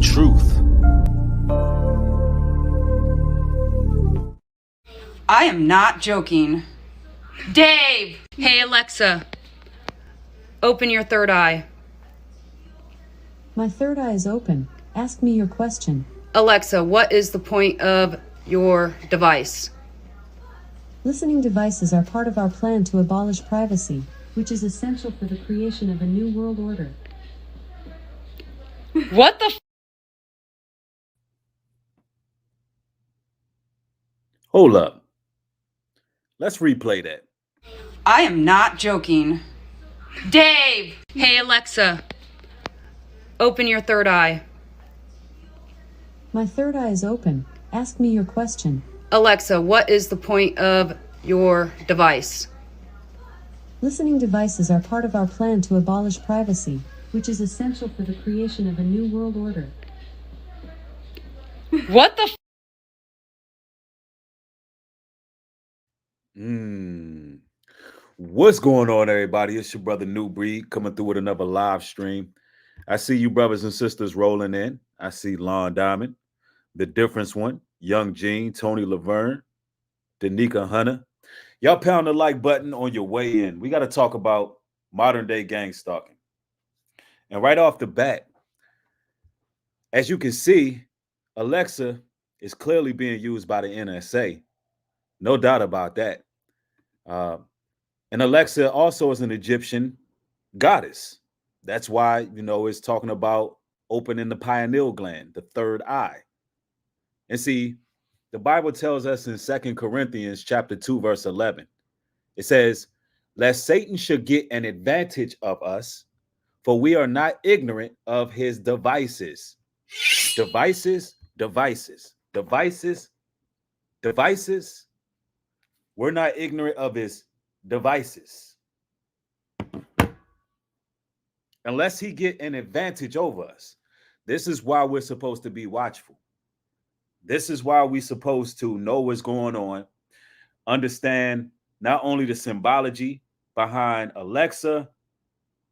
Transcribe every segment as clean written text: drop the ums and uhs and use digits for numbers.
truth. I am not joking. Dave! Hey, Alexa. Open your third eye. My third eye is open. Ask me your question. Alexa, what is the point of your device? Listening devices are part of our plan to abolish privacy, which is essential for the creation of a new world order. What the Hold up. Let's replay that. I am not joking. Dave! Hey, Alexa. Open your third eye. My third eye is open. Ask me your question. Alexa, what is the point of your device? Listening devices are part of our plan to abolish privacy, which is essential for the creation of a new world order. What the What's going on, everybody? It's your brother New Breed coming through with another live stream. I see you brothers and sisters rolling in. I see Lon Diamond, The Difference One, Young Gene, Tony Laverne, Danica Hunter. Y'all pound the like button on your way in. We got to talk about modern day gang stalking. And right off the bat, as you can see, Alexa is clearly being used by the NSA. No doubt about that. And Alexa also is an Egyptian goddess. That's why, it's talking about opening the pineal gland, the third eye. And see, the Bible tells us in 2 Corinthians chapter 2, verse 11, it says, lest Satan should get an advantage of us, for we are not ignorant of his devices. Devices. We're not ignorant of his devices. Unless he get an advantage over us. This is why we're supposed to be watchful. This is why we're supposed to know what's going on, understand not only the symbology behind Alexa,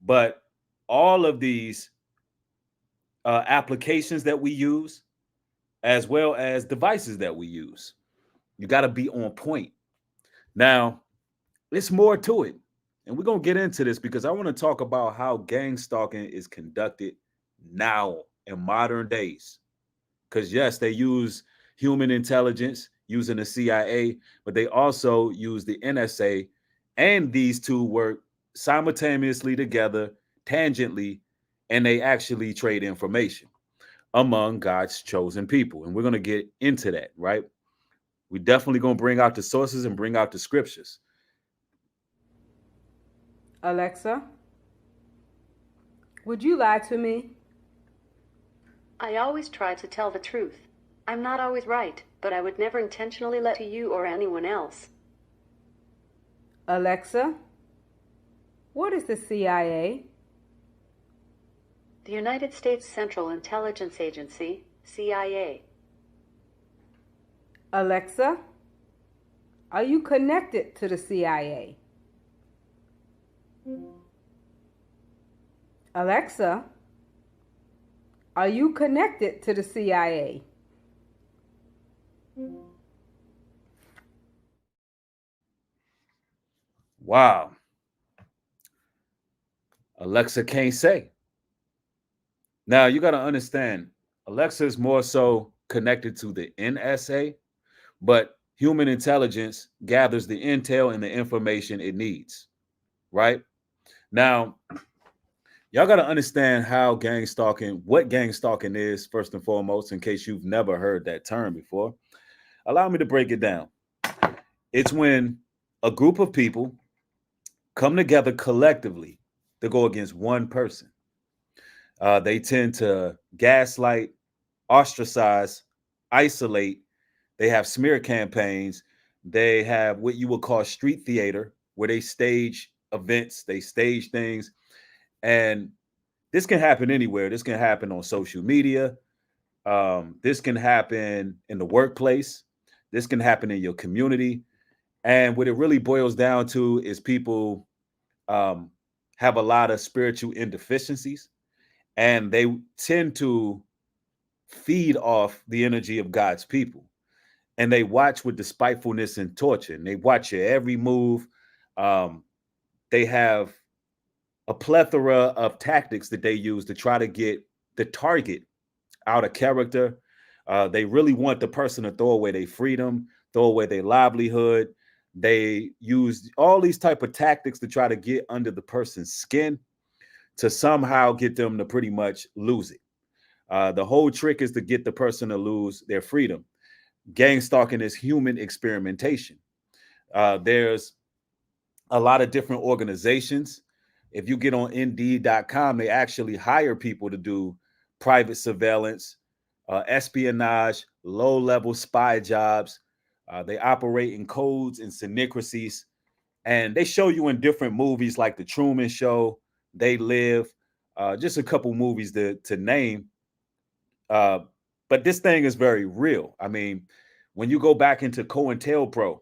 but all of these applications that we use, as well as devices that we use. You got to be on point. Now, it's more to it. And we're going to get into this because I want to talk about how gang stalking is conducted now in modern days. Because, yes, they use human intelligence using the CIA, but they also use the NSA, and these two work simultaneously together, tangentially, and they actually trade information among God's chosen people. And we're going to get into that, right? We're definitely going to bring out the sources and bring out the scriptures. Alexa, would you lie to me? I always try to tell the truth. I'm not always right, but I would never intentionally lie to you or anyone else. Alexa, what is the CIA? The United States Central Intelligence Agency, CIA. Alexa, are you connected to the CIA? Alexa, are you connected to the CIA? Wow. Alexa can't say. Now, you got to understand, Alexa is more so connected to the NSA, but human intelligence gathers the intel and the information it needs, right? Now, y'all got to understand what gang stalking is, first and foremost, in case you've never heard that term before. Allow me to break it down. It's when a group of people come together collectively to go against one person. They tend to gaslight, ostracize, isolate. They have smear campaigns. They have what you would call street theater, where they stage events, they stage things. And this can happen anywhere. This can happen on social media. This can happen in the workplace. This can happen in your community. And what it really boils down to is people have a lot of spiritual indeficiencies, and they tend to feed off the energy of God's people. And they watch with despitefulness and torture. And they watch your every move. Um, they have a plethora of tactics that they use to try to get the target out of character. They really want the person to throw away their freedom, throw away their livelihood. They use all these type of tactics to try to get under the person's skin to somehow get them to pretty much lose it. The whole trick is to get the person to lose their freedom. Gang stalking is human experimentation. There's a lot of different organizations. If you get on Indeed.com, they actually hire people to do private surveillance, espionage, low-level spy jobs. They operate in codes and secrecies, and they show you in different movies like The Truman Show, They Live, just a couple movies to name. But this thing is very real. I mean, when you go back into COINTELPRO,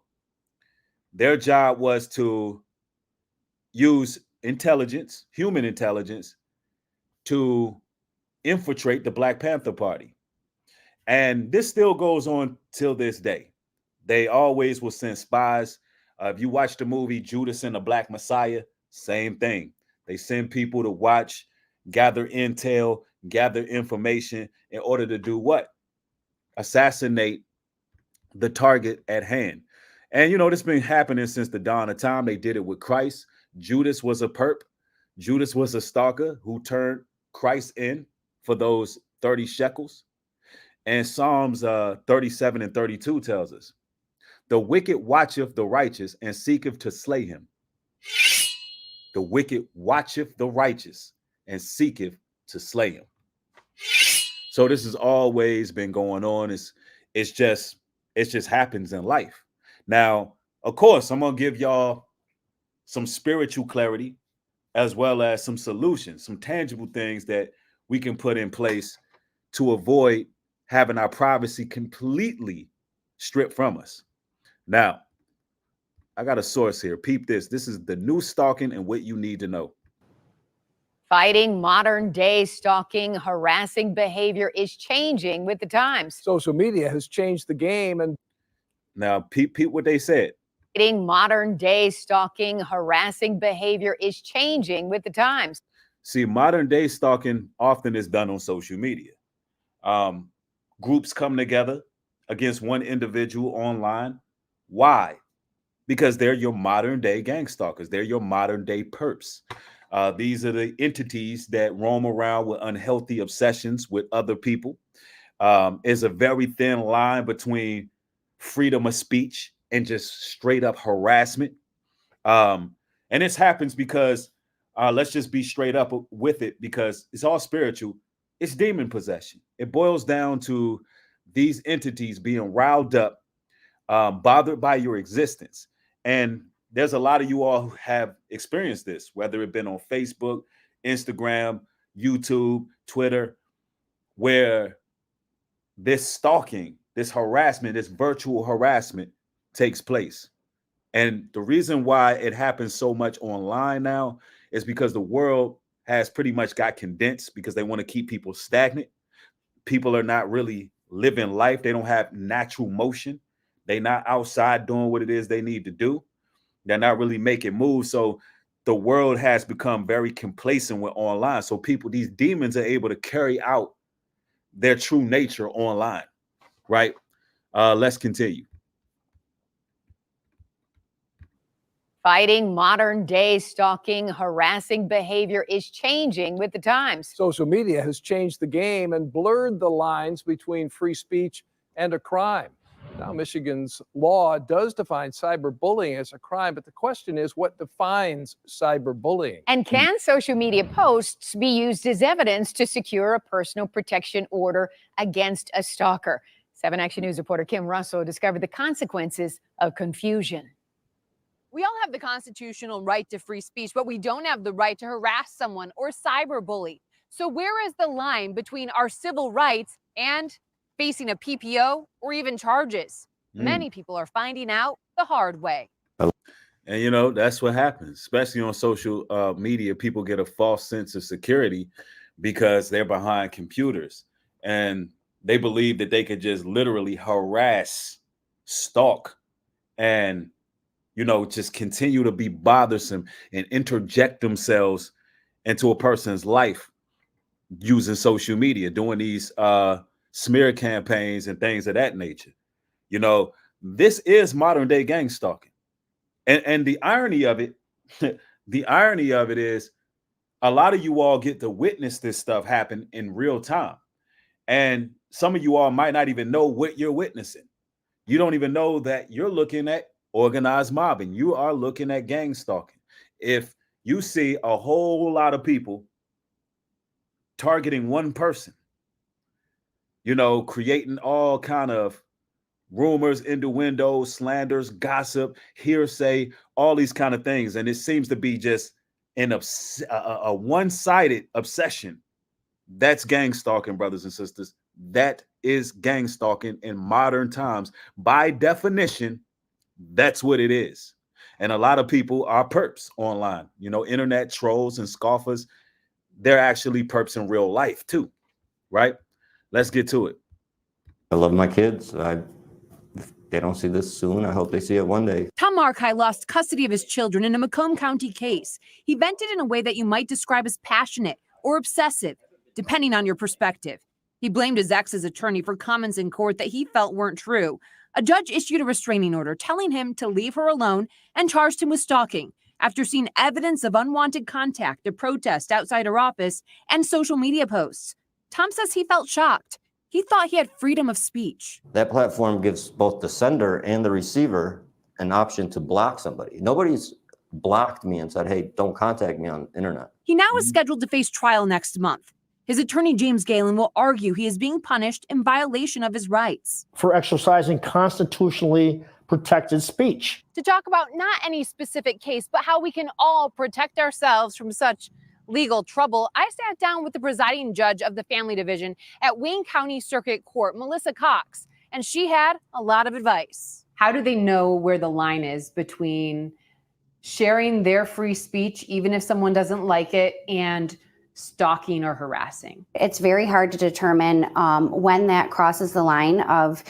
their job was to use intelligence, human intelligence, to infiltrate the Black Panther Party. And this still goes on till this day. They always will send spies. If you watch the movie Judas and the Black Messiah, same thing. They send people to watch, gather intel, gather information in order to do what? Assassinate the target at hand. And you know, this has been happening since the dawn of time. They did it with Christ. Judas was a perp. Judas was a stalker who turned Christ in for those 30 shekels. And Psalms 37 and 32 tells us, the wicked watcheth the righteous and seeketh to slay him. The wicked watcheth the righteous and seeketh to slay him. So this has always been going on. It's just happens in life. Now, of course, I'm gonna give y'all some spiritual clarity as well as some solutions, some tangible things that we can put in place to avoid having our privacy completely stripped from us. Now, I got a source here. Peep this. This is the new stalking and what you need to know. Fighting modern day stalking, harassing behavior is changing with the times. Social media has changed the game. And now, peep what they said. Fighting modern day stalking, harassing behavior is changing with the times. See, modern day stalking often is done on social media. Groups come together against one individual online. Why? Because they're your modern day gang stalkers. They're your modern day perps. These are the entities that roam around with unhealthy obsessions with other people. Is a very thin line between freedom of speech and just straight up harassment. And this happens because let's just be straight up with it, because it's all spiritual. It's demon possession. It boils down to these entities being riled up, bothered by your existence. And there's a lot of you all who have experienced this, whether it been on Facebook, Instagram, YouTube, Twitter, where this stalking, this harassment, this virtual harassment takes place. And the reason why it happens so much online now is because the world has pretty much got condensed because they want to keep people stagnant. People are not really living life. They don't have natural motion. They're not outside doing what it is they need to do. They're not really making moves. So the world has become very complacent with online. So people, these demons are able to carry out their true nature online, right? Let's continue. Fighting modern day stalking, harassing behavior is changing with the times. social media has changed the game and blurred the lines between free speech and a crime. Now, Michigan's law does define cyberbullying as a crime, but the question is, what defines cyberbullying? And can social media posts be used as evidence to secure a personal protection order against a stalker? 7 Action News reporter Kim Russell discovered the consequences of confusion. We all have the constitutional right to free speech, but we don't have the right to harass someone or cyberbully. So where is the line between our civil rights and facing a PPO or even charges? Many people are finding out the hard way. And, you know, that's what happens, especially on social media. People get a false sense of security because they're behind computers. And They believe that they could just literally harass, stalk, and just continue to be bothersome and interject themselves into a person's life using social media, doing these smear campaigns and things of that nature. This is modern day gang stalking. And the irony of it, the irony of it is a lot of you all get to witness this stuff happen in real time. And some of you all might not even know what you're witnessing. You don't even know that you're looking at organized mobbing. You are looking at gang stalking. If you see a whole lot of people targeting one person, creating all kind of rumors, innuendos, slanders, gossip, hearsay, all these kind of things. And it seems to be just a one-sided obsession. That's gang stalking, brothers and sisters. That is gang stalking in modern times. By definition, that's what it is. And a lot of people are perps online, internet trolls and scoffers. They're actually perps in real life too, right? Let's get to it. I love my kids. If they don't see this soon, I hope they see it one day. Tom Markai lost custody of his children in a Macomb County case. He vented in a way that you might describe as passionate or obsessive, depending on your perspective. He blamed his ex's attorney for comments in court that he felt weren't true. A judge issued a restraining order telling him to leave her alone and charged him with stalking after seeing evidence of unwanted contact, a protest outside her office, and social media posts. Tom says he felt shocked. He thought he had freedom of speech. That platform gives both the sender and the receiver an option to block somebody. Nobody's blocked me and said, hey, don't contact me on the internet. He now is scheduled to face trial next month. His attorney, James Galen, will argue he is being punished in violation of his rights for exercising constitutionally protected speech. To talk about not any specific case, but how we can all protect ourselves from such legal trouble, I sat down with the presiding judge of the Family Division at Wayne County Circuit Court, Melissa Cox, and she had a lot of advice. How do they know where the line is between sharing their free speech, even if someone doesn't like it, and stalking or harassing? It's very hard to determine when that crosses the line of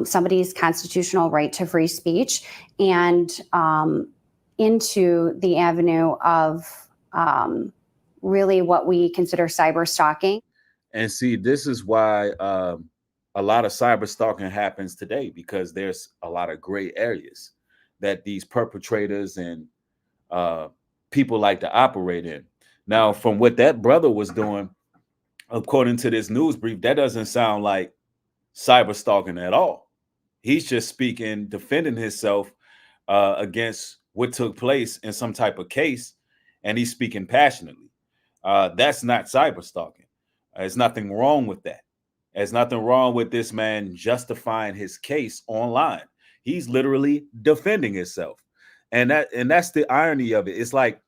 somebody's constitutional right to free speech and into the avenue of really what we consider cyber stalking. And see, this is why a lot of cyber stalking happens today, because there's a lot of gray areas that these perpetrators and people like to operate in. Now, from what that brother was doing, according to this news brief, that doesn't sound like cyber stalking at all. He's just speaking, defending himself against what took place in some type of case, and he's speaking passionately. That's not cyber stalking. There's nothing wrong with that. There's nothing wrong with this man justifying his case online. He's literally defending himself. And that's the irony of it. It's like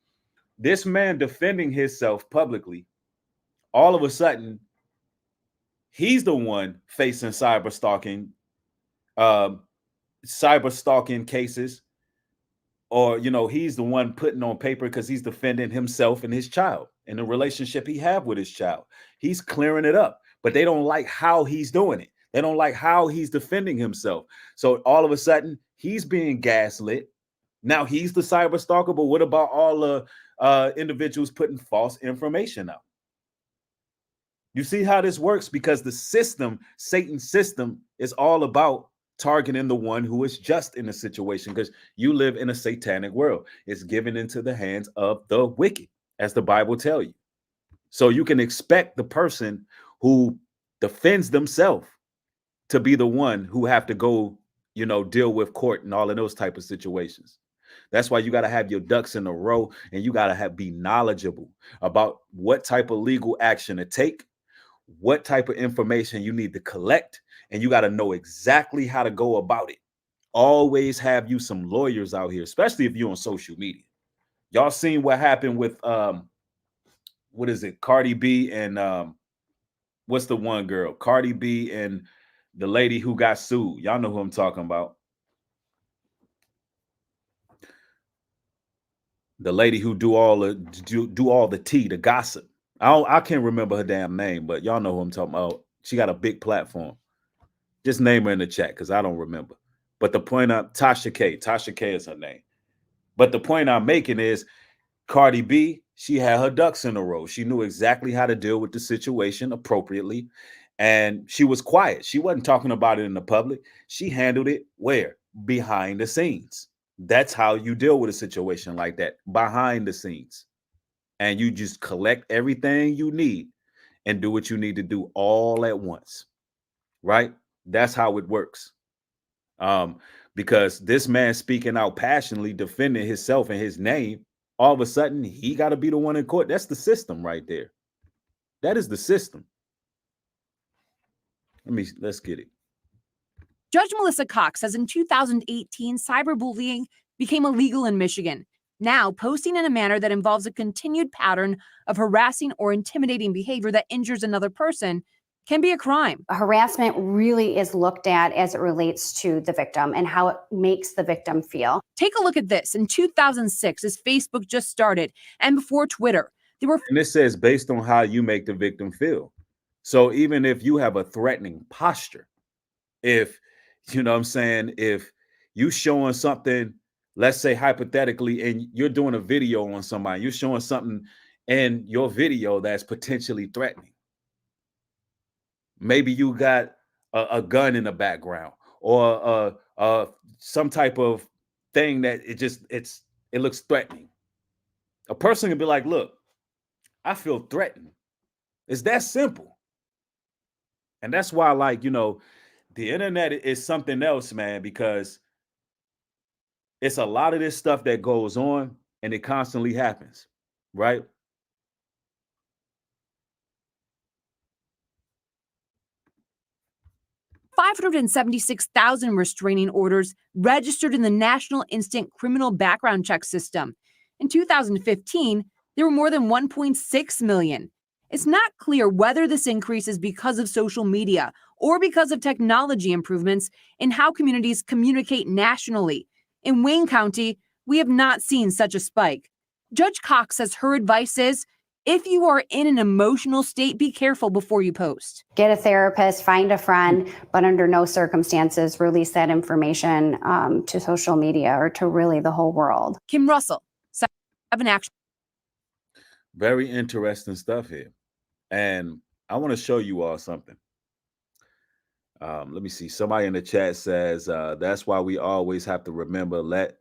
this man defending himself publicly, all of a sudden, he's the one facing cyber stalking cases, or he's the one putting on paper because he's defending himself and his child and the relationship he have with his child. He's clearing it up, but they don't like how he's doing it. They don't like how he's defending himself. So all of a sudden, he's being gaslit. Now he's the cyber stalker, but what about all the individuals putting false information out? You see how this works? Because the system, Satan's system, is all about targeting the one who is just in a situation, because you live in a satanic world. It's given into the hands of the wicked, as the Bible tells you. So you can expect the person who defends themselves to be the one who have to go, deal with court and all of those type of situations. That's why you got to have your ducks in a row, and you got to be knowledgeable about what type of legal action to take, what type of information you need to collect, and you got to know exactly how to go about it. Always have you some lawyers out here, especially if you're on social media. Y'all seen what happened with what is it, Cardi B and what's the one girl, Cardi B and the lady who got sued. Y'all know who I'm talking about. The lady who do all the tea, the gossip. I can't remember her damn name, but y'all know who I'm talking about. She got a big platform. Just name her in the chat because I don't remember. But the point Tasha K is her name. But the point I'm making is Cardi B, she had her ducks in a row. She knew exactly how to deal with the situation appropriately. And she was quiet. She wasn't talking about it in the public. She handled it where? Behind the scenes. That's how you deal with a situation like that, behind the scenes. And you just collect everything you need and do what you need to do all at once. Right? That's how it works. Because this man speaking out passionately, defending himself and his name, all of a sudden he got to be the one in court. That's the system right there. That is the system. Let's get it. Judge Melissa Cox says in 2018, cyberbullying became illegal in Michigan. Now, posting in a manner that involves a continued pattern of harassing or intimidating behavior that injures another person can be a crime. Harassment really is looked at as it relates to the victim and how it makes the victim feel. Take a look at this. In 2006, as Facebook just started, and before Twitter, there were... And it says based on how you make the victim feel. So even if you have a threatening posture, if, you know what I'm saying, if you showing something, let's say hypothetically, and you're doing a video on somebody, you're showing something in your video that's potentially threatening. Maybe you got a gun in the background or some type of thing that it looks threatening. A person can be like, look, I feel threatened. It's that simple. And that's why, like, you know, the internet is something else, man, because it's a lot of this stuff that goes on and it constantly happens, right? $576,000 restraining orders registered in the National Instant Criminal Background Check System. In 2015, there were more than 1.6 million. It's not clear whether this increase is because of social media or because of technology improvements in how communities communicate nationally. In Wayne County, we have not seen such a spike. Judge Cox says her advice is, if you are in an emotional state, be careful before you post. Get a therapist, find a friend, but under no circumstances release that information to social media or to really the whole world. Kim Russell, 7 Action. Very interesting stuff here. And I want to show you all something. Let me see. Somebody in the chat says, that's why we always have to remember, let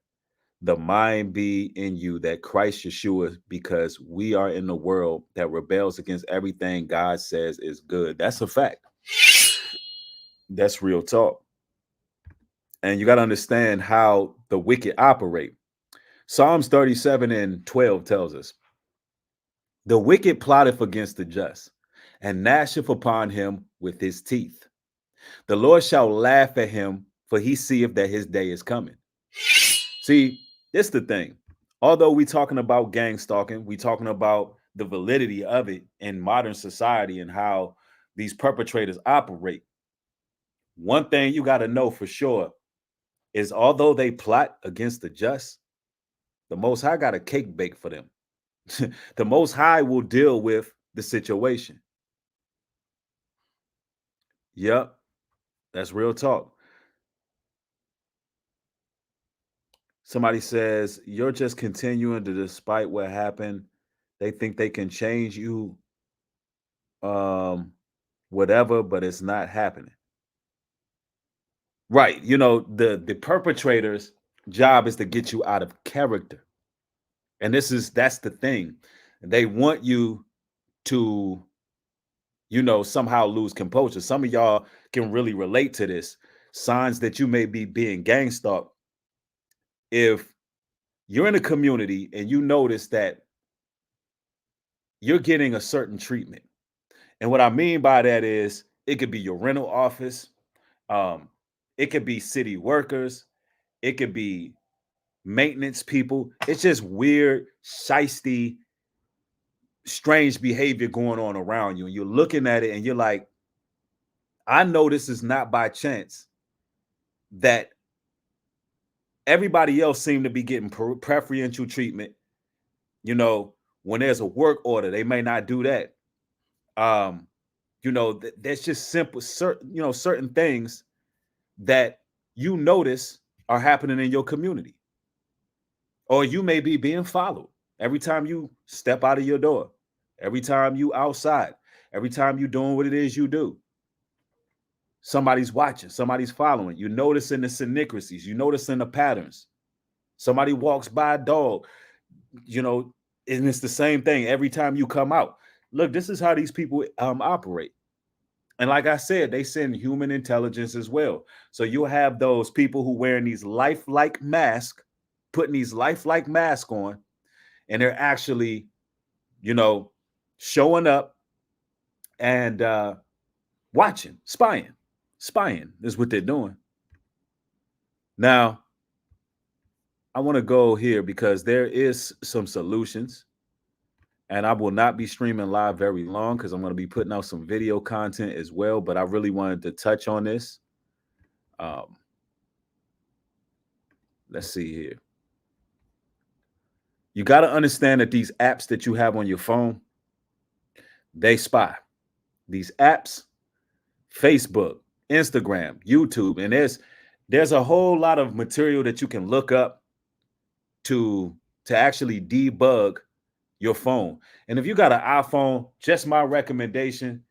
the mind be in you that Christ Yeshua, because we are in the world that rebels against everything God says is good. That's a fact. That's real talk. And you got to understand how the wicked operate. Psalms 37:12 tells us, the wicked plotteth against the just, and gnasheth upon him with his teeth. The Lord shall laugh at him, for he seeth that his day is coming. See, this is the thing. Although we talking about gang stalking, we talking about the validity of it in modern society and how these perpetrators operate. One thing you got to know for sure is although they plot against the just, the Most High got a cake baked for them. The Most High will deal with the situation. Yep, that's real talk. Somebody says, you're just continuing to, despite what happened, they think they can change you, whatever, but it's not happening. Right. You know, the perpetrator's job is to get you out of character. And that's the thing. They want you to, you know, somehow lose composure. Some of y'all can really relate to this. Signs that you may be being gang stalked. If you're in a community and you notice that you're getting a certain treatment. And what I mean by that is it could be your rental office. It could be city workers. It could be maintenance people. It's just weird, shiesty, strange behavior going on around you. And you're looking at it and you're like, I know this is not by chance that everybody else seemed to be getting preferential treatment. You know, when there's a work order, they may not do that. there's just simple, certain things that you notice are happening in your community, or you may be being followed every time you step out of your door, every time you outside, every time you doing what it is you do. Somebody's watching, somebody's following. You're noticing the synchronicities, you're noticing the patterns. Somebody walks by a dog, and it's the same thing every time you come out. Look, this is how these people operate. And like I said, they send human intelligence as well. So you'll have those people who wearing these lifelike masks, putting these lifelike masks on, and they're actually, showing up and watching, spying. Spying is what they're doing. Now, I want to go here because there is some solutions. And I will not be streaming live very long because I'm going to be putting out some video content as well. But I really wanted to touch on this. Let's see here. You got to understand that these apps that you have on your phone, they spy. These apps, Facebook, Instagram, YouTube, and there's a whole lot of material that you can look up to actually debug your phone. And if you got an iPhone, just my recommendation,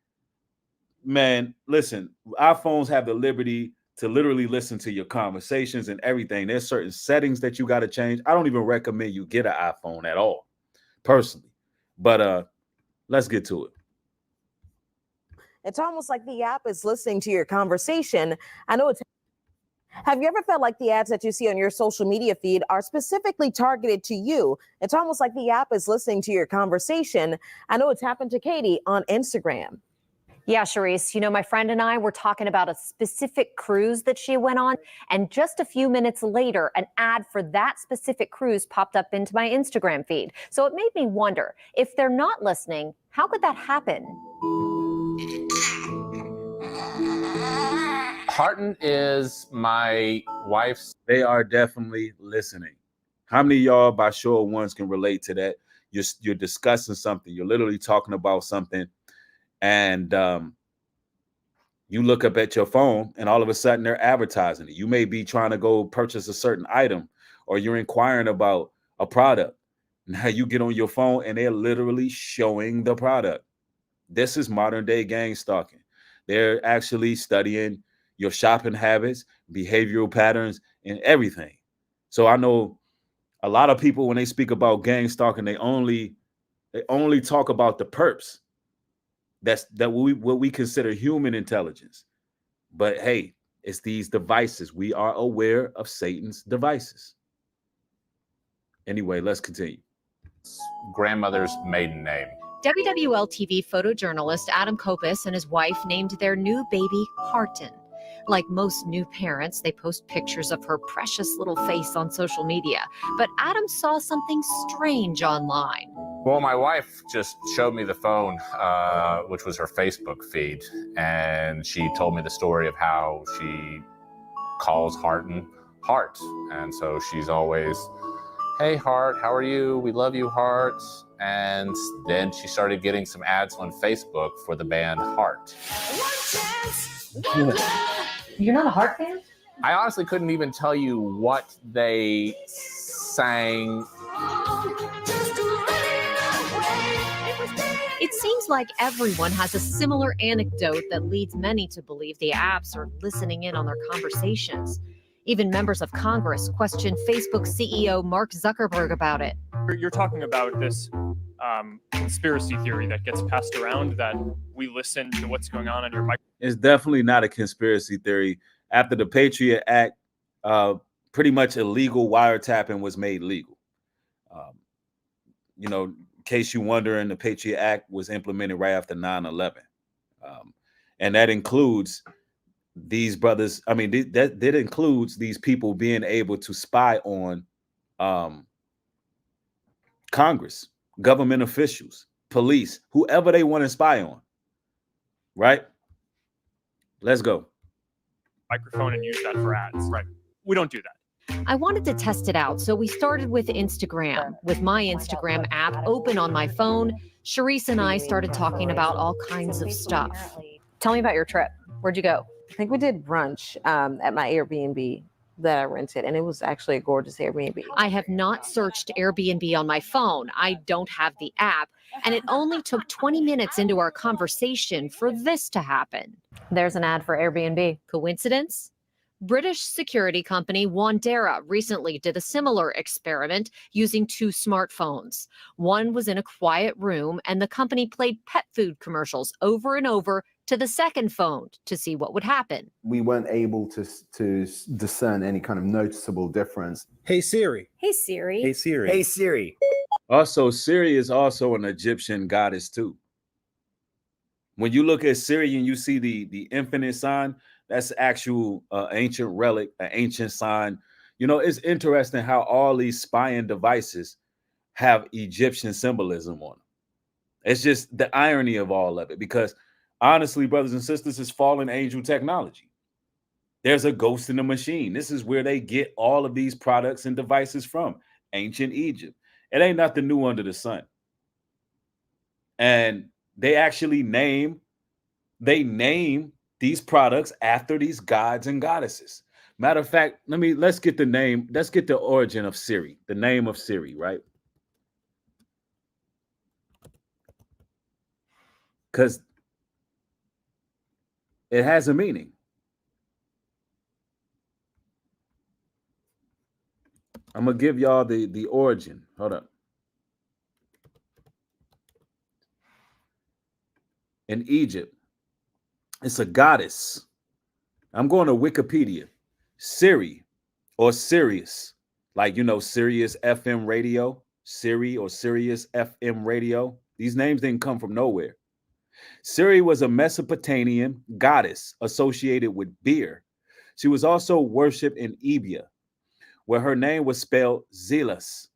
man, listen, iPhones have the liberty to literally listen to your conversations and everything. There's certain settings that you got to change. I don't even recommend you get an iPhone at all, personally. But let's get to it. It's almost like the app is listening to your conversation. I know it's. Have you ever felt like the ads that you see on your social media feed are specifically targeted to you? It's almost like the app is listening to your conversation. I know it's happened to Katie on Instagram. Yeah, Charisse, my friend and I were talking about a specific cruise that she went on, and just a few minutes later, an ad for that specific cruise popped up into my Instagram feed. So it made me wonder, if they're not listening, how could that happen? Harton is my wife's. They are definitely listening. How many of y'all by show of ones can relate to that? You're discussing something. You're literally talking about something. And you look up at your phone and all of a sudden they're advertising it. You may be trying to go purchase a certain item, or you're inquiring about a product. Now you get on your phone and they're literally showing the product. This is modern day gang stalking. They're actually studying your shopping habits, behavioral patterns, and everything. So I know a lot of people, when they speak about gang stalking, they only talk about the perps. That's what we consider human intelligence. But hey, it's these devices. We are aware of Satan's devices. Anyway, let's continue. Grandmother's maiden name. WWL-TV photojournalist Adam Kopis and his wife named their new baby Harton. Like most new parents, they post pictures of her precious little face on social media. But Adam saw something strange online. Well, my wife just showed me the phone, which was her Facebook feed, and she told me the story of how she calls Harton Hart. And so she's always, "Hey, Hart, how are you? We love you, Hart." And then she started getting some ads on Facebook for the band Heart. You're not a Heart fan? I honestly couldn't even tell you what they sang. It seems like everyone has a similar anecdote that leads many to believe the apps are listening in on their conversations. Even members of Congress questioned Facebook CEO Mark Zuckerberg about it. You're talking about this conspiracy theory that gets passed around, that we listen to what's going on your microphone. It's definitely not a conspiracy theory. After the Patriot Act, pretty much illegal wiretapping was made legal. In case you're wondering, the Patriot Act was implemented right after 9/11. And that includes these brothers. I mean, that includes these people being able to spy on Congress, government officials, police, whoever they want to spy on. Right? Let's go. Microphone and use that for ads. Right. We don't do that. I wanted to test it out, so we started with Instagram. With my Instagram app open on my phone, Sharice and I started talking about all kinds of stuff. Tell me about your trip. Where'd you go? I think we did brunch at my Airbnb that I rented, and it was actually a gorgeous Airbnb. I have not searched Airbnb on my phone. I don't have the app, and it only took 20 minutes into our conversation for this to happen. There's an ad for Airbnb. Coincidence? British security company Wandera recently did a similar experiment using 2 smartphones. One was in a quiet room, and the company played pet food commercials over and over to the second phone to see what would happen. We weren't able to discern any kind of noticeable difference. Hey Siri. Hey Siri. Hey Siri. Hey Siri. Also, Siri is also an Egyptian goddess too. When you look at Siri and you see the infinite sign, that's actual ancient relic, an ancient sign. You know, it's interesting how all these spying devices have Egyptian symbolism on them. It's just the irony of all of it, because honestly, brothers and sisters, it's fallen angel technology. There's a ghost in the machine. This is where they get all of these products and devices from, ancient Egypt. It ain't nothing new under the sun. And they actually name these products after these gods and goddesses. Matter of fact, let's get the origin of Siri, the name of Siri, right? Because it has a meaning. I'm gonna give y'all the origin. Hold up. In Egypt, it's a goddess. I'm going to Wikipedia. Siri or Sirius, like, you know, Sirius FM radio, Siri or Sirius FM radio. These names didn't come from nowhere. Siri was a Mesopotamian goddess associated with beer. She was also worshipped in Ebia, where her name was spelled Zealous.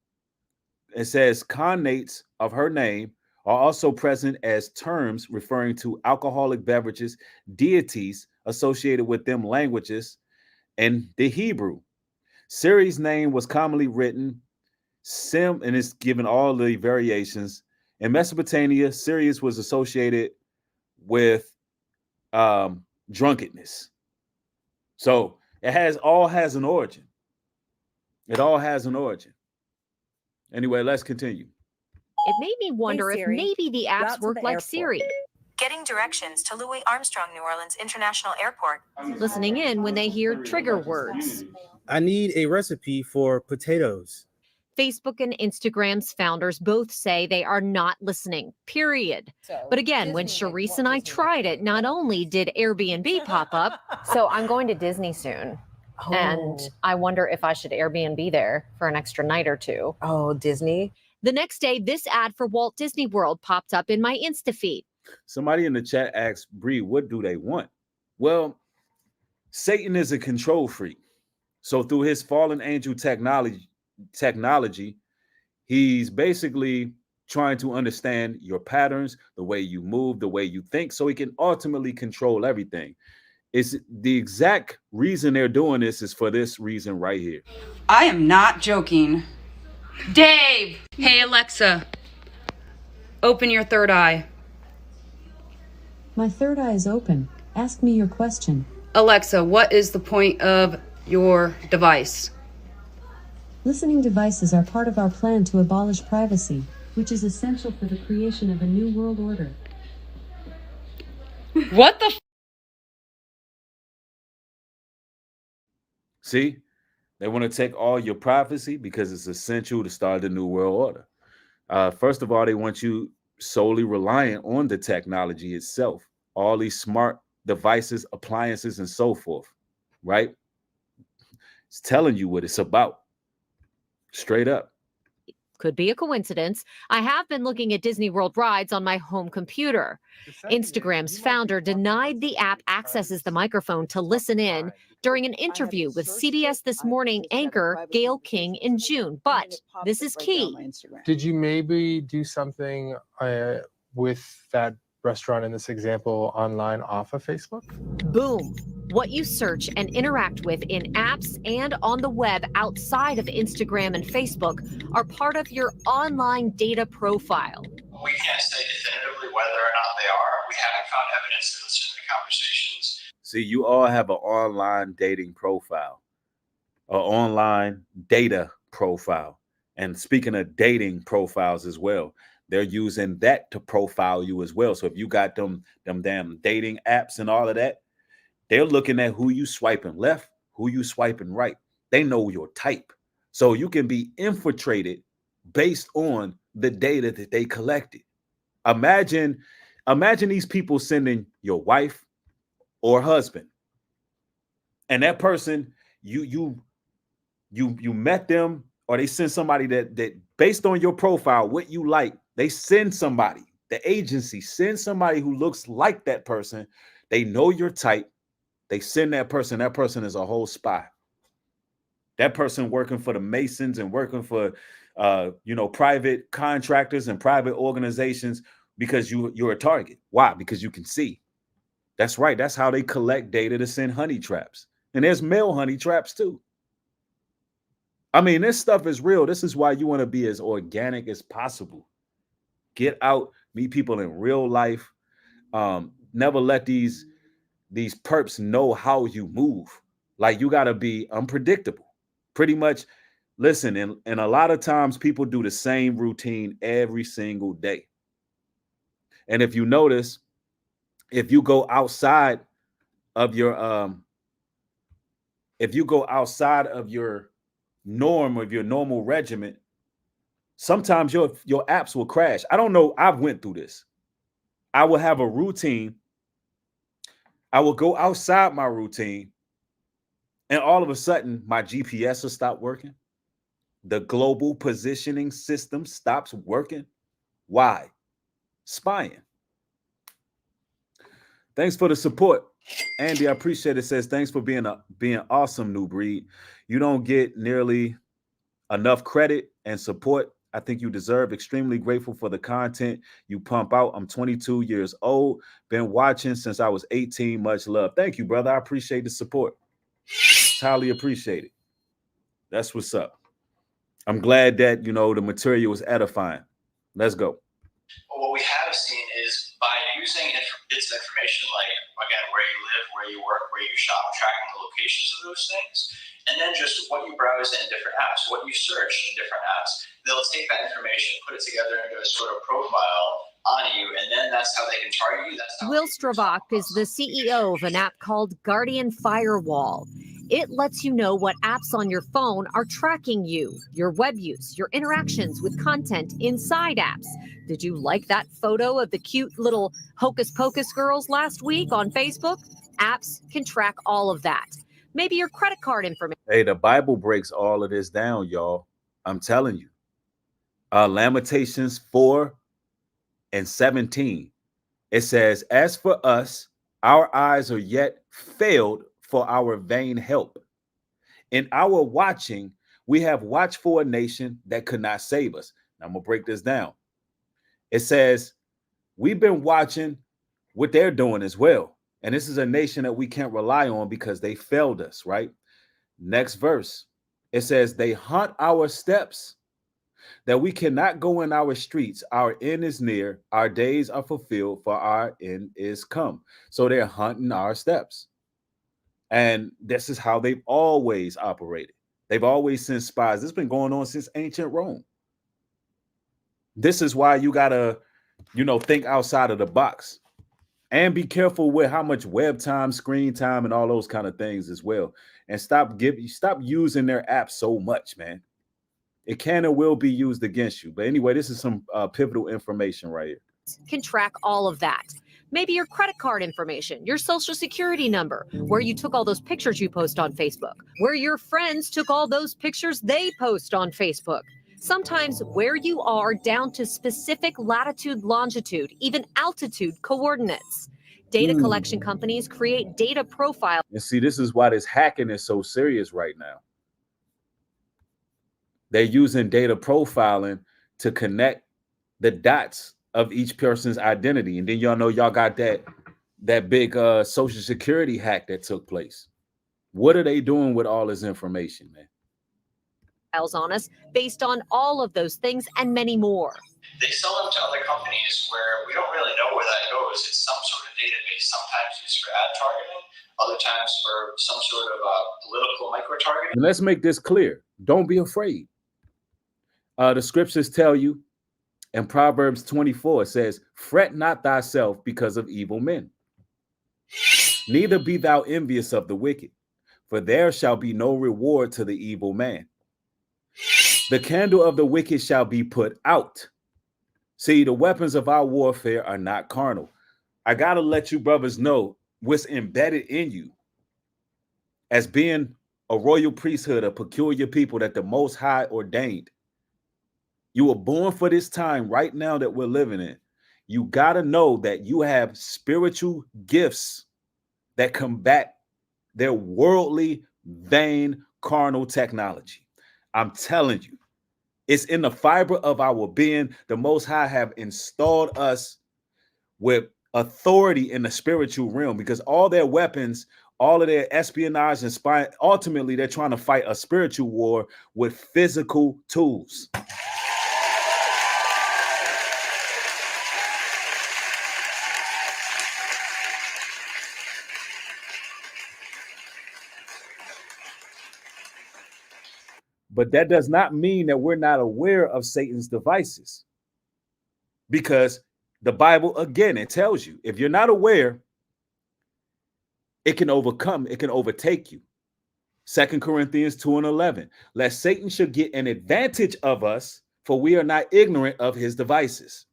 It says cognates of her name are also present as terms referring to alcoholic beverages, deities associated with them languages, and the Hebrew. Siri's name was commonly written Sim, and it's given all the variations. In Mesopotamia, Sirius was associated with drunkenness. So it all has an origin. It all has an origin. Anyway, let's continue. It made me wonder if maybe the apps work like Siri. Getting directions to Louis Armstrong New Orleans International Airport. Listening in when they hear trigger words. I need a recipe for potatoes. Facebook and Instagram's founders both say they are not listening, period. But again, when Sharice and I tried it, not only did Airbnb pop up. So I'm going to Disney soon. Oh. And I wonder if I should Airbnb there for an extra night or two. Oh, Disney. The next day, this ad for Walt Disney World popped up in my Insta feed. Somebody in the chat asked, Bree, what do they want? Well, Satan is a control freak. So through his fallen angel technology, he's basically trying to understand your patterns, the way you move, the way you think, so he can ultimately control everything. It's the exact reason they're doing this is for this reason right here. I am not joking. Dave! Hey, Alexa. Open your third eye. My third eye is open. Ask me your question. Alexa, what is the point of your device? Listening devices are part of our plan to abolish privacy, which is essential for the creation of a new world order. What the See, they want to take all your privacy because it's essential to start the new world order. First of all, they want you solely reliant on the technology itself, all these smart devices, appliances, and so forth, right? It's telling you what it's about, straight up. Could be a coincidence. I have been looking at Disney World rides on my home computer. Instagram's founder denied the app accesses the microphone to listen in during an interview with CBS This Morning anchor Gayle King in June. But this is key. Did you maybe do something with that restaurant in this example online off of Facebook? Boom. What you search and interact with in apps and on the web outside of Instagram and Facebook are part of your online data profile. We can't say definitively whether or not they are. We haven't found evidence to listen to the conversations. See, you all have an online dating profile, an online data profile. And speaking of dating profiles as well, they're using that to profile you as well. So if you got them damn dating apps and all of that, they're looking at who you swiping left, who you swiping right. They know your type. So you can be infiltrated based on the data that they collected. Imagine these people sending your wife or husband, and that person, you met them, or they send somebody that based on your profile, what you like, they send somebody, the agency sends somebody who looks like that person. They know your type. They send that person. That person is a whole spy. That person working for the Masons and working for, private contractors and private organizations, because you're a target. Why? Because you can see. That's right. That's how they collect data to send honey traps. And there's male honey traps too. I mean, this stuff is real. This is why you want to be as organic as possible. Get out, meet people in real life. Never let these perps know how you move. Like, you got to be unpredictable. Pretty much, listen, and a lot of times people do the same routine every single day. And if you notice, if you go outside of your norm, of your normal regiment, sometimes your apps will crash. I don't know. I've went through this. I will have a routine. I will go outside my routine, and all of a sudden my GPS will stop working. The global positioning system stops working. Why? Spying. Thanks for the support. Andy, I appreciate it. Says, thanks for being awesome, New Breed. You don't get nearly enough credit and support I think you deserve. Extremely grateful for the content you pump out. I'm 22 years old. Been watching since I was 18. Much love. Thank you, brother. I appreciate the support. It's highly appreciated. That's what's up. I'm glad that, the material was edifying. Let's go. But what we have seen is by using bits of information, like, again, where you live, where you work, where you shop, tracking the locations of those things, and then just what you browse in different apps, what you search in different apps, they'll take that information, put it together into a sort of profile on you, and then that's how they can target you. That's how Will Stravak is the CEO of an app called Guardian Firewall. It lets you know what apps on your phone are tracking you, your web use, your interactions with content inside apps. Did you like that photo of the cute little Hocus Pocus girls last week on Facebook? Apps can track all of that. Maybe your credit card information. Hey, the Bible breaks all of this down, y'all. I'm telling you. Lamentations 4:17. It says, as for us, our eyes are yet failed for our vain help. In our watching, we have watched for a nation that could not save us. Now, I'm going to break this down. It says, we've been watching what they're doing as well. And this is a nation that we can't rely on because they failed us, right? Next verse. It says, they hunt our steps, that we cannot go in our streets. Our end is near. Our days are fulfilled, for our end is come. So they're hunting our steps. And this is how they've always operated. They've always sent spies. This has been going on since ancient Rome. This is why you got to, think outside of the box. And be careful with how much web time, screen time, and all those kind of things as well. And stop using their apps so much, man. It can and will be used against you. But anyway, this is some pivotal information right here. Can track all of that. Maybe your credit card information, your social security number, where you took all those pictures you post on Facebook, where your friends took all those pictures they post on Facebook. Sometimes where you are down to specific latitude, longitude, even altitude coordinates. Data collection companies create data profiles. And see, this is why this hacking is so serious right now. They're using data profiling to connect the dots of each person's identity. And then y'all know y'all got that that big Social Security hack that took place. What are they doing with all this information, man? On us based on all of those things and many more. They sell them to other companies where we don't really know where that goes. It's some sort of database, sometimes used for ad targeting, other times for some sort of political micro-targeting. And let's make this clear. Don't be afraid. The scriptures tell you, in Proverbs 24, it says, fret not thyself because of evil men. Neither be thou envious of the wicked, for there shall be no reward to the evil man. The candle of the wicked shall be put out. See, the weapons of our warfare are not carnal. I got to let you brothers know what's embedded in you as being a royal priesthood, a peculiar people that the Most High ordained. You were born for this time right now that we're living in. You got to know that you have spiritual gifts that combat their worldly, vain, carnal technology. I'm telling you, it's in the fiber of our being. The Most High have installed us with authority in the spiritual realm, because all their weapons, all of their espionage and spying, ultimately they're trying to fight a spiritual war with physical tools. But that does not mean that we're not aware of Satan's devices, because the Bible, again, it tells you, if you're not aware, it can overtake you. 2 Corinthians 2:11, lest Satan should get an advantage of us, for we are not ignorant of his devices.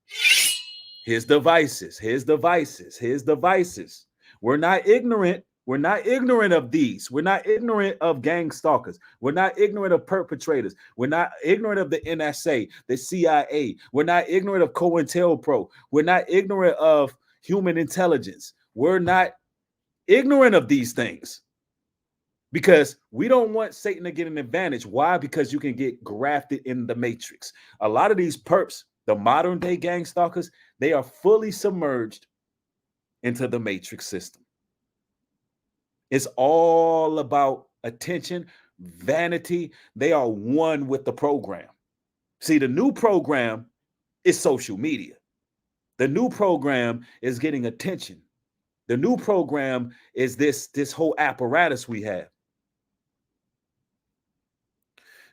His devices, his devices, his devices. We're not ignorant. We're not ignorant of these. We're not ignorant of gang stalkers. We're not ignorant of perpetrators. We're not ignorant of the NSA, the CIA. We're not ignorant of COINTELPRO. We're not ignorant of human intelligence. We're not ignorant of these things, because we don't want Satan to get an advantage. Why? Because you can get grafted in the matrix. A lot of these perps, the modern day gang stalkers, they are fully submerged into the matrix system. It's all about attention, vanity. They are one with the program. See, the new program is social media. The new program is getting attention. The new program is this whole apparatus we have.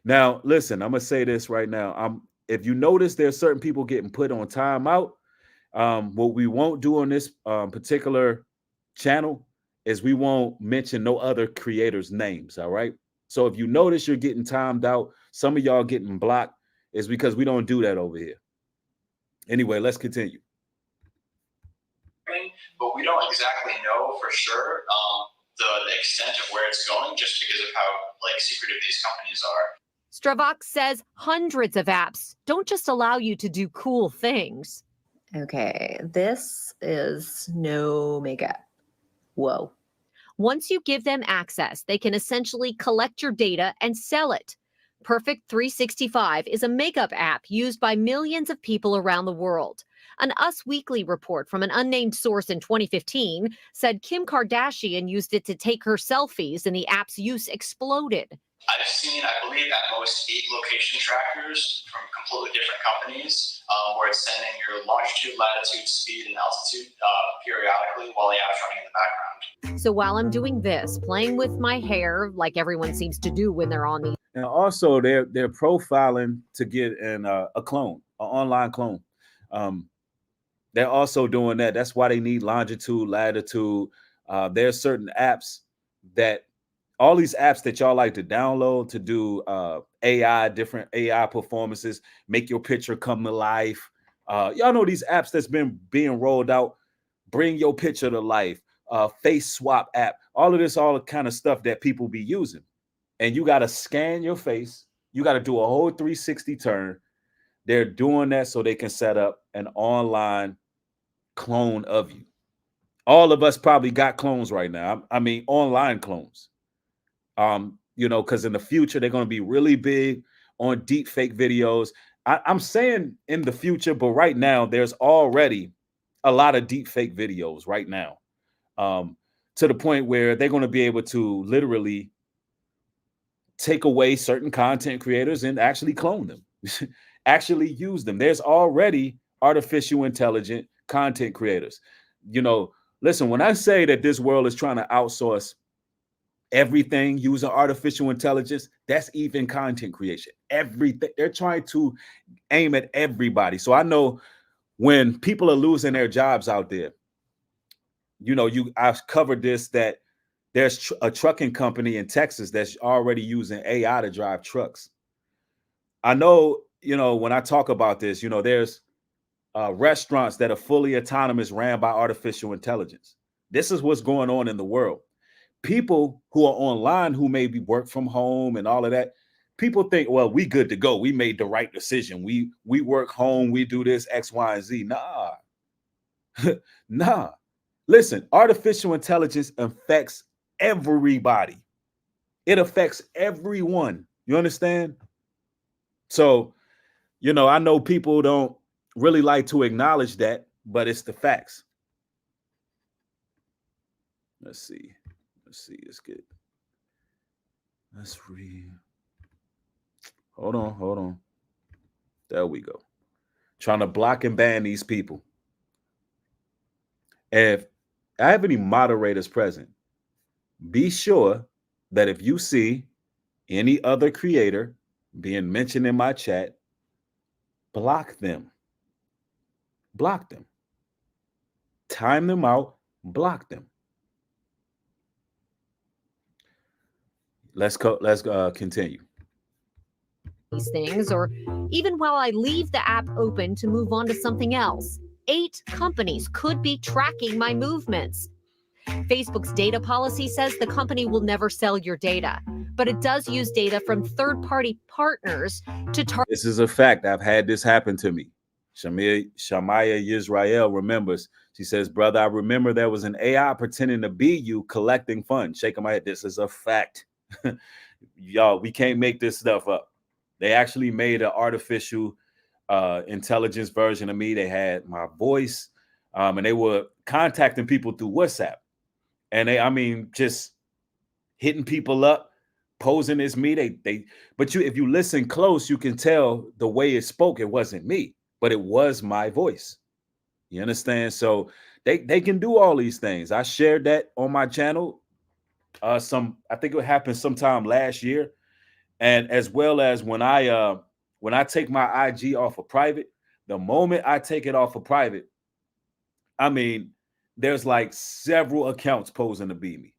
Now, listen, I'm going to say this right now. If you notice, there's certain people getting put on timeout. What we won't do on this particular channel is we won't mention no other creators' names, all right? So if you notice you're getting timed out, some of y'all getting blocked, is because we don't do that over here. Anyway, let's continue. But we don't exactly know for sure the extent of where it's going, just because of how secretive these companies are. Stravok says hundreds of apps don't just allow you to do cool things. Okay, this is no makeup. Whoa. Once you give them access, they can essentially collect your data and sell it. Perfect 365 is a makeup app used by millions of people around the world. An Us Weekly report from an unnamed source in 2015 said Kim Kardashian used it to take her selfies, and the app's use exploded. I've seen, I believe, at most 8 location trackers from completely different companies, where it's sending your longitude, latitude, speed, and altitude periodically while the app's running in the background. So while I'm doing this, playing with my hair, like everyone seems to do when they're on the. And also, they're profiling to get a clone, an online clone. They're also doing that. That's why they need longitude, latitude. There's certain apps that, all these apps that y'all like to download to do AI, different AI performances, make your picture come to life. Y'all know these apps that's been being rolled out, bring your picture to life, face swap app, all of this, all the kind of stuff that people be using. And you got to scan your face. You got to do a whole 360 turn. They're doing that so they can set up an online clone of you. All of us probably got clones right now. I mean, online clones. Because in the future, they're going to be really big on deep fake videos. I'm saying in the future, but right now, there's already a lot of deep fake videos right now. to the point where they're going to be able to literally take away certain content creators and actually clone them, actually use them. There's already artificial intelligent content creators. You know, listen, when I say that this world is trying to outsource everything using artificial intelligence, that's even content creation. Everything. They're trying to aim at everybody. So I know when people are losing their jobs out there, you know, I've covered this, that there's a trucking company in Texas that's already using AI to drive trucks. I know, you know, when I talk about this, you know, there's restaurants that are fully autonomous, ran by artificial intelligence. This is what's going on in the world. People who are online who maybe work from home and all of that, people think, well, we good to go. We made the right decision. We work home. We do this X, Y, and Z. Nah, nah. Listen, artificial intelligence affects everybody. It affects everyone. You understand? So, you know, I know people don't really like to acknowledge that, but it's the facts. Let's see. It's good. Let's read. Hold on. There we go. Trying to block and ban these people. If I have any moderators present, be sure that if you see any other creator being mentioned in my chat, block them. Block them. Time them out. Block them. Let's continue. These things, or even while I leave the app open to move on to something else. 8 companies could be tracking my movements. Facebook's data policy says the company will never sell your data, but it does use data from third-party partners to target. This is a fact. I've had this happen to me. Shamaya Yisrael remembers. She says, brother, I remember there was an AI pretending to be you collecting funds. Shaking my head. This is a fact. Y'all, we can't make this stuff up. They actually made an artificial intelligence version of me. They had my voice, and they were contacting people through WhatsApp. And just hitting people up, posing as me. But if you listen close, you can tell the way it spoke. It wasn't me, but it was my voice. You understand? So they can do all these things. I shared that on my channel. I think it happened sometime last year. And as well as when I take my IG off of private, the moment I take it off of private, there's like several accounts posing to be me.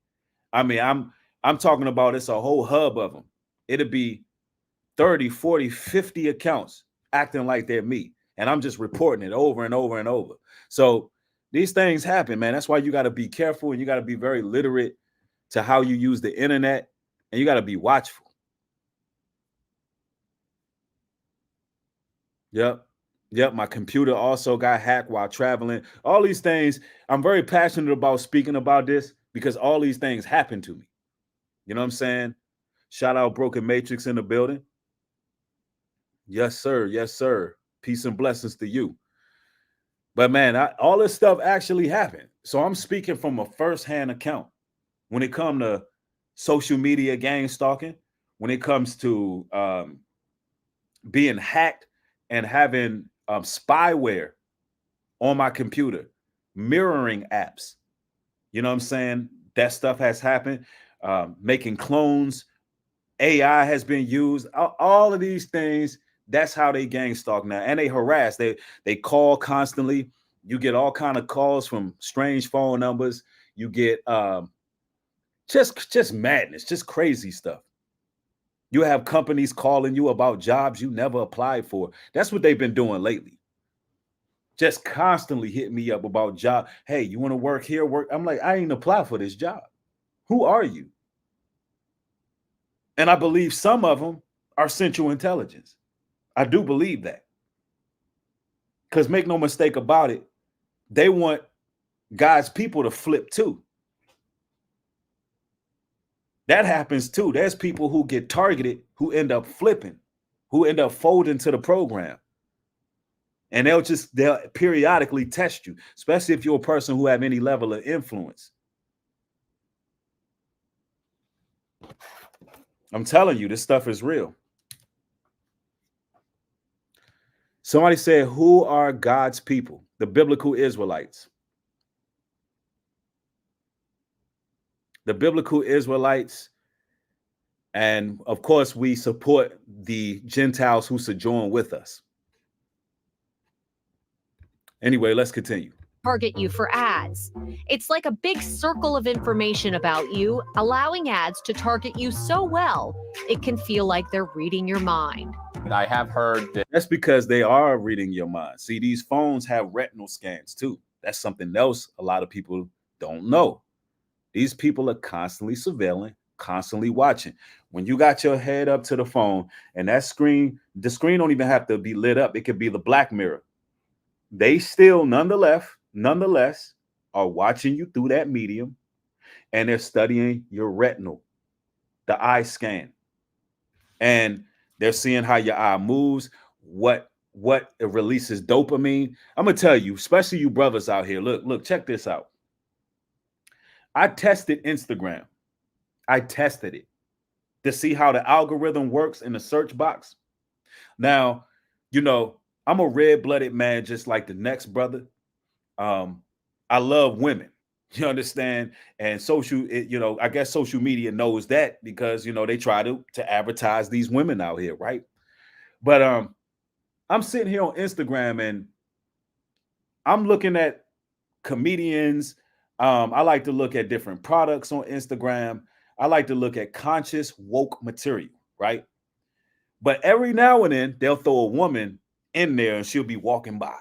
I'm talking about, it's a whole hub of them. It'll be 30, 40, 50 accounts acting like they're me. And I'm just reporting it over and over and over. So these things happen, man. That's why you got to be careful, and you got to be very literate to how you use the internet, and you got to be watchful. Yep. My computer also got hacked while traveling. All these things. I'm very passionate about speaking about this because all these things happen to me. You know what I'm saying? Shout out Broken Matrix in the building. Yes, sir. Yes, sir. Peace and blessings to you. But man, all this stuff actually happened. So I'm speaking from a first-hand account when it comes to social media gang stalking, when it comes to being hacked and having spyware on my computer, mirroring apps. You know what I'm saying? That stuff has happened. Making clones. AI has been used. All of these things, that's how they gang stalk now. And they harass. They call constantly. You get all kind of calls from strange phone numbers. You get just madness, just crazy stuff. You have companies calling you about jobs you never applied for. That's what they've been doing lately. Just constantly hitting me up about job. Hey, you want to work here? Work. I'm like, I ain't apply for this job. Who are you? And I believe some of them are Central Intelligence. I do believe that. Because make no mistake about it, they want God's people to flip too. That happens too. There's people who get targeted who end up flipping, who end up folding to the program. And they'll periodically test you, especially if you're a person who have any level of influence. I'm telling you, this stuff is real. Somebody said, who are God's people? The biblical Israelites. The biblical Israelites. And of course, we support the Gentiles who sojourn with us. Anyway, let's continue. Target you for ads. It's like a big circle of information about you, allowing ads to target you so well, it can feel like they're reading your mind. I have heard that. That's because they are reading your mind. See, these phones have retinal scans too. That's something else a lot of people don't know. These people are constantly surveilling, constantly watching. When you got your head up to the phone and that screen, the screen don't even have to be lit up. It could be the black mirror. They still nonetheless are watching you through that medium, and they're studying your retinal, the eye scan. And they're seeing how your eye moves, what it releases dopamine. I'm gonna tell you, especially you brothers out here. Look, check this out. I tested Instagram. I tested it to see how the algorithm works in the search box. Now, you know, I'm a red-blooded man, just like the next brother. I love women. You understand? And I guess social media knows that because, they try to advertise these women out here, right? But I'm sitting here on Instagram and I'm looking at comedians. I like to look at different products on Instagram. I like to look at conscious woke material, right? But every now and then they'll throw a woman in there and she'll be walking by.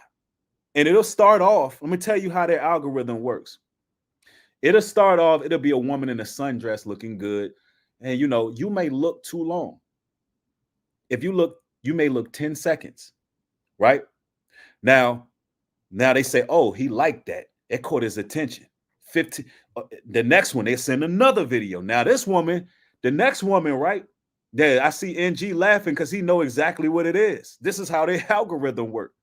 And it'll start off, let me tell you how their algorithm works. It'll start off, it'll be a woman in a sundress looking good. And you may look too long. If you look, you may look 10 seconds, right? Now they say, oh, he liked that. It caught his attention. 15. The next one, they send another video. Now the next woman, right? Yeah, I see NG laughing because he know exactly what it is. This is how their algorithm works.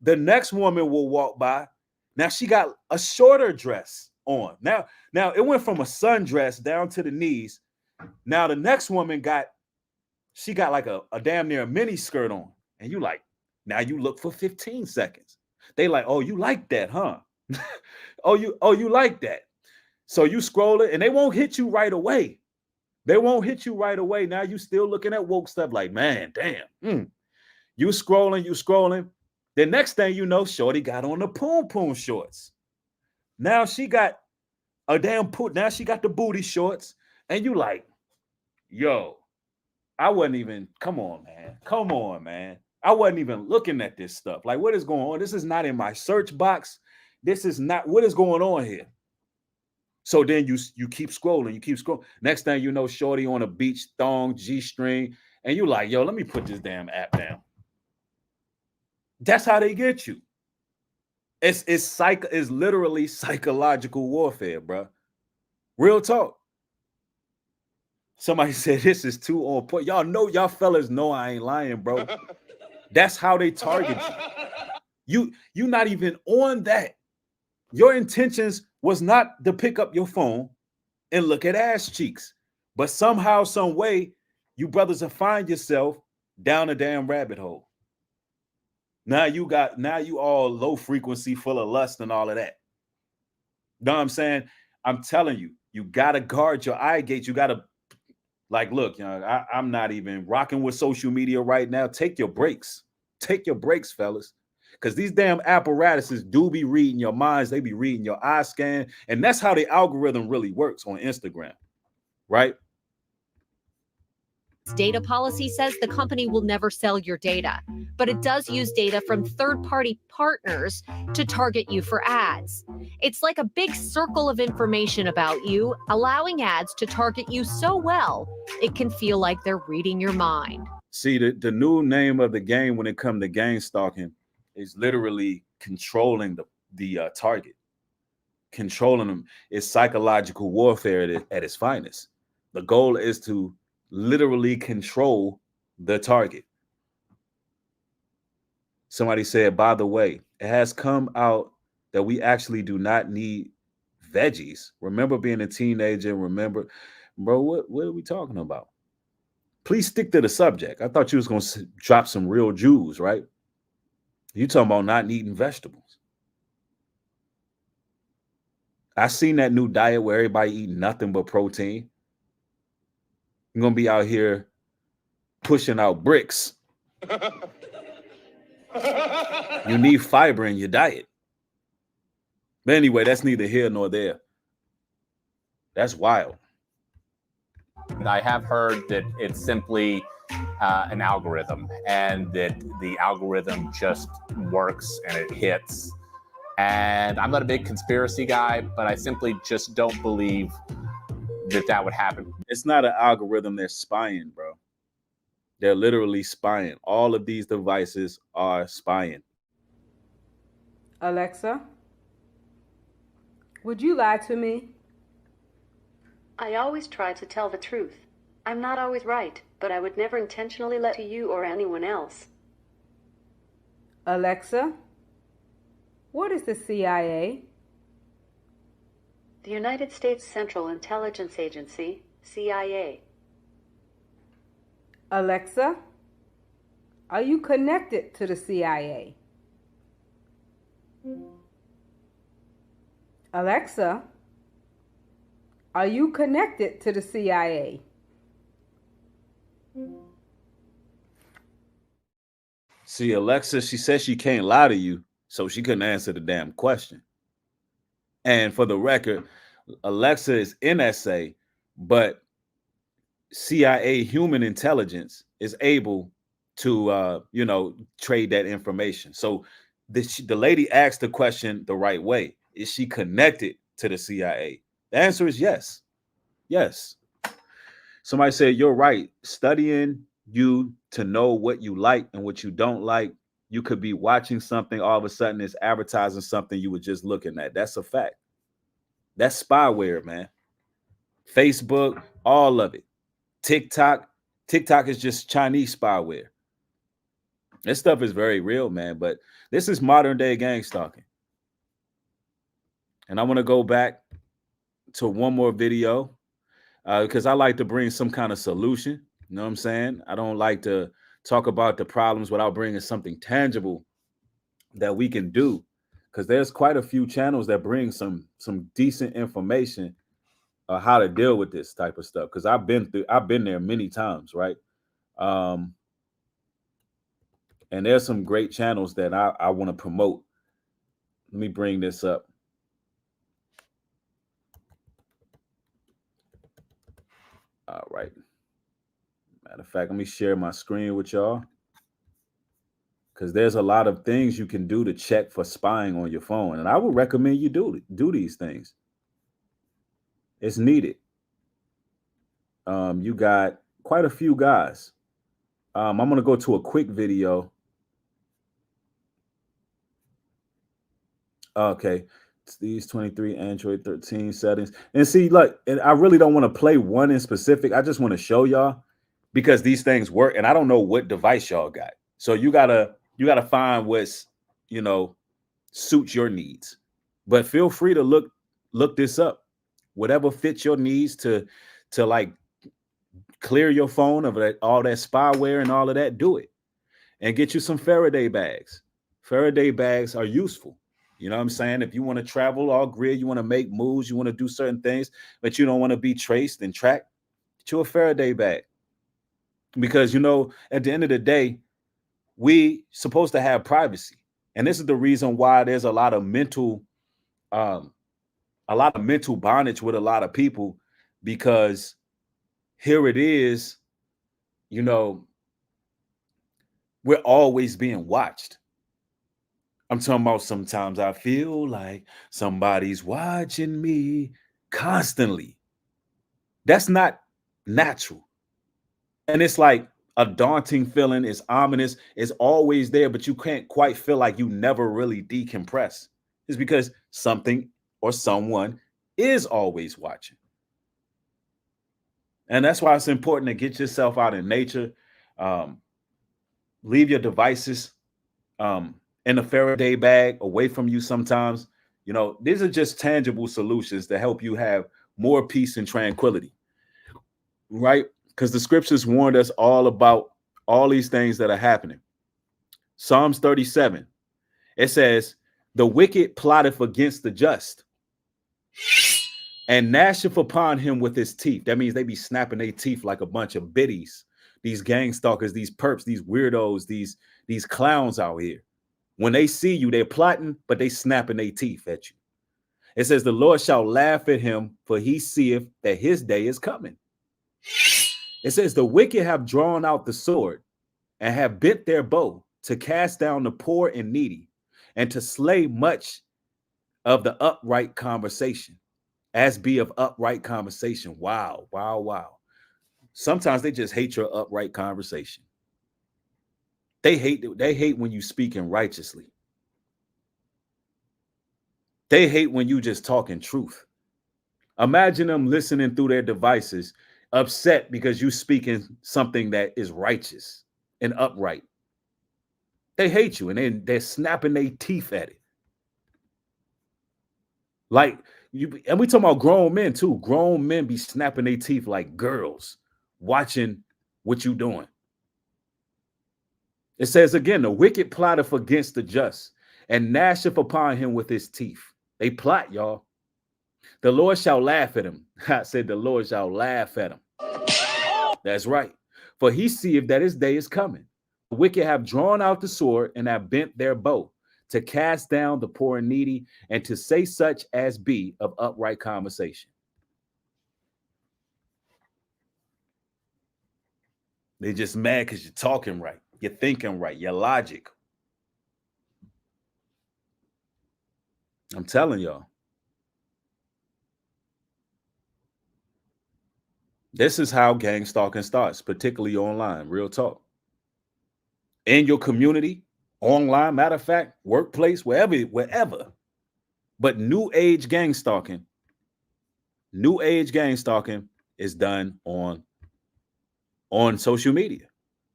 The next woman will walk by. Now she got a shorter dress on. Now it went from a sundress down to the knees. Now the next woman got like a damn near mini skirt on. And you like, now you look for 15 seconds. They like, oh, you like that, huh? oh, you like that. So you scroll it and they won't hit you right away. They won't hit you right away. Now you still looking at woke stuff like, man, damn. You scrolling. The next thing you know, shorty got on the poom shorts. Now she got a damn now she got the booty shorts. And you like, yo, I wasn't even, come on, man. I wasn't even looking at this stuff. Like, what is going on? This is not in my search box. This is not, what is going on here? So then you keep scrolling, Next thing you know, shorty on a beach thong, G-string, and you like, yo, let me put this damn app down. That's how they get you. It's literally psychological warfare, bro. Real talk. Somebody said this is too on point. Y'all fellas know I ain't lying, bro. That's how they target you. You not even on that. Your intentions was not to pick up your phone and look at ass cheeks. But somehow, some way, you brothers will find yourself down a damn rabbit hole. Now you all low frequency, full of lust and all of that. Know what I'm saying? I'm telling you, you gotta guard your eye gate. You gotta, like, look, I'm not even rocking with social media right now. Take your breaks. Take your breaks, fellas. Because these damn apparatuses do be reading your minds. They be reading your eye scan. And that's how the algorithm really works on Instagram, right? Data policy says the company will never sell your data, but it does use data from third-party partners to target you for ads. It's like a big circle of information about you, allowing ads to target you so well, it can feel like they're reading your mind. See, the new name of the game when it comes to gangstalking is literally controlling the target. Controlling them is psychological warfare at its finest. The goal is to literally control the target. Somebody said, by the way, it has come out that we actually do not need veggies. Remember being a teenager, remember Bro, what are we talking about? Please stick to the subject. I thought you was going to drop some real jewels, right? You talking about not eating vegetables. I seen that new diet where everybody eating nothing but protein. You're going to be out here pushing out bricks. You need fiber in your diet. But anyway, that's neither here nor there. That's wild. I have heard that it's simply an algorithm, and that the algorithm just works and it hits. And I'm not a big conspiracy guy, but I simply just don't believe that would happen. It's not an algorithm. They're spying, bro. They're literally spying. All of these devices are spying. Alexa, would you lie to me? I always try to tell the truth. I'm not always right, but I would never intentionally lie to you or anyone else. Alexa, what is the CIA? The United States Central Intelligence Agency, CIA. Alexa, are you connected to the CIA? Alexa, are you connected to the CIA? See, Alexa, she says she can't lie to you, so she couldn't answer the damn question. And for the record, Alexa is NSA, but CIA human intelligence is able to, trade that information. So the lady asked the question the right way. Is she connected to the CIA? The answer is yes. Yes. Somebody said, you're right. Studying you to know what you like and what you don't like. You could be watching something, all of a sudden it's advertising something you were just looking at. That's a fact. That's spyware, man. Facebook, all of it. TikTok is just Chinese spyware. This stuff is very real, man. But this is modern day gang stalking. And I want to go back to one more video because I like to bring some kind of solution. You know what I'm saying? I don't like to talk about the problems without bringing something tangible that we can do, because there's quite a few channels that bring some decent information how to deal with this type of stuff, because I've been there many times, right? And there's some great channels that I want to promote. Let me bring this up. All right. Matter of fact, let me share my screen with y'all, because there's a lot of things you can do to check for spying on your phone, and I would recommend you do these things. It's needed. You got quite a few guys. I'm going to go to a quick video. Okay. It's these 23 Android 13 settings. And see, look, and I really don't want to play one in specific. I just want to show y'all, because these things work, and I don't know what device y'all got. So you gotta find what's, suits your needs. But feel free to look this up. Whatever fits your needs to like clear your phone of all that spyware and all of that, do it. And get you some Faraday bags. Faraday bags are useful. You know what I'm saying? If you want to travel all grid, you want to make moves, you want to do certain things, but you don't want to be traced and tracked, get you a Faraday bag. Because, at the end of the day, we supposed to have privacy. And this is the reason why there's a lot of mental bondage with a lot of people, because here it is, we're always being watched. I'm talking about sometimes I feel like somebody's watching me constantly. That's not natural. And it's like a daunting feeling. It's ominous. It's always there, but you can't quite feel like you never really decompress. It's because something or someone is always watching. And that's why it's important to get yourself out in nature. Leave your devices in a Faraday bag away from you sometimes. These are just tangible solutions to help you have more peace and tranquility. right? Because the scriptures warned us all about all these things that are happening. Psalms 37, it says, the wicked plotteth against the just and gnasheth upon him with his teeth. That means they be snapping their teeth like a bunch of biddies, these gang stalkers, these perps, these weirdos, these clowns out here. When they see you, they're plotting, but they snapping their teeth at you. It says, the Lord shall laugh at him, for he seeth that his day is coming. It says, the wicked have drawn out the sword and have bent their bow to cast down the poor and needy and to slay much of the upright conversation, as be of upright conversation. Wow, wow, wow. Sometimes they just hate your upright conversation. They hate when you speaking righteously. They hate when you just talking truth. Imagine them listening through their devices, upset because you speaking something that is righteous and upright. They hate you, and they're snapping their teeth at it. Like you, and we talking about grown men too. Grown men be snapping their teeth like girls watching what you doing. It says again, the wicked plotteth against the just and gnasheth upon him with his teeth. They plot, y'all. The Lord shall laugh at him. I said the Lord shall laugh at him. That's right. For he seeth that his day is coming. The wicked have drawn out the sword and have bent their bow to cast down the poor and needy and to say such as be of upright conversation. They're just mad because you're talking right. You're thinking right. You're logic. I'm telling y'all. This is how gang stalking starts, particularly online. Real talk. In your community, online, matter of fact, workplace, wherever. But new age gang stalking is done on social media.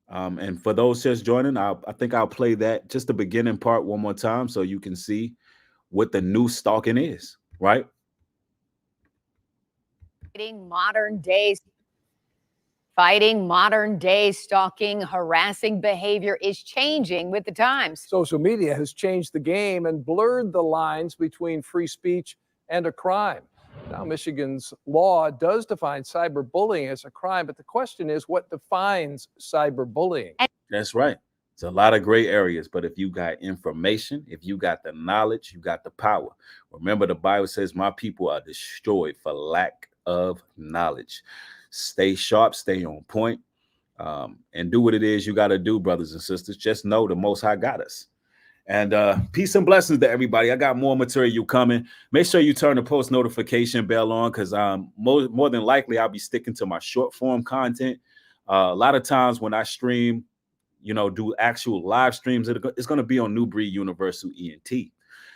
And for those just joining, I think I'll play that, just the beginning part one more time so you can see what the new stalking is, right? Fighting modern day stalking, harassing behavior is changing with the times. Social media has changed the game and blurred the lines between free speech and a crime. Now, Michigan's law does define cyberbullying as a crime, but the question is, what defines cyberbullying? That's right. It's a lot of gray areas, but if you got information, if you got the knowledge, you got the power. Remember, the Bible says, my people are destroyed for lack of knowledge. Stay sharp, stay on point, and do what it is you got to do, brothers and sisters. Just know the Most High got us. And peace and blessings to everybody. I got more material coming. Make sure you turn the post notification bell on, because more than likely I'll be sticking to my short form content. A lot of times when I stream, do actual live streams, it's going to be on New Breed Universal ENT.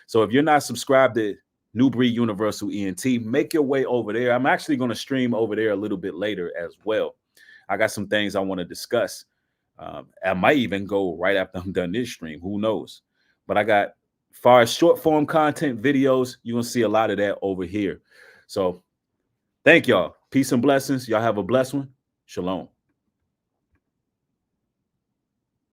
So if you're not subscribed to New Breed Universal ENT, make your way over there. I'm actually going to stream over there a little bit later as well. I got some things I want to discuss. I might even go right after I'm done this stream. Who knows? But I got, as far as short form content videos, you're going to see a lot of that over here. So thank y'all. Peace and blessings. Y'all have a blessed one. Shalom.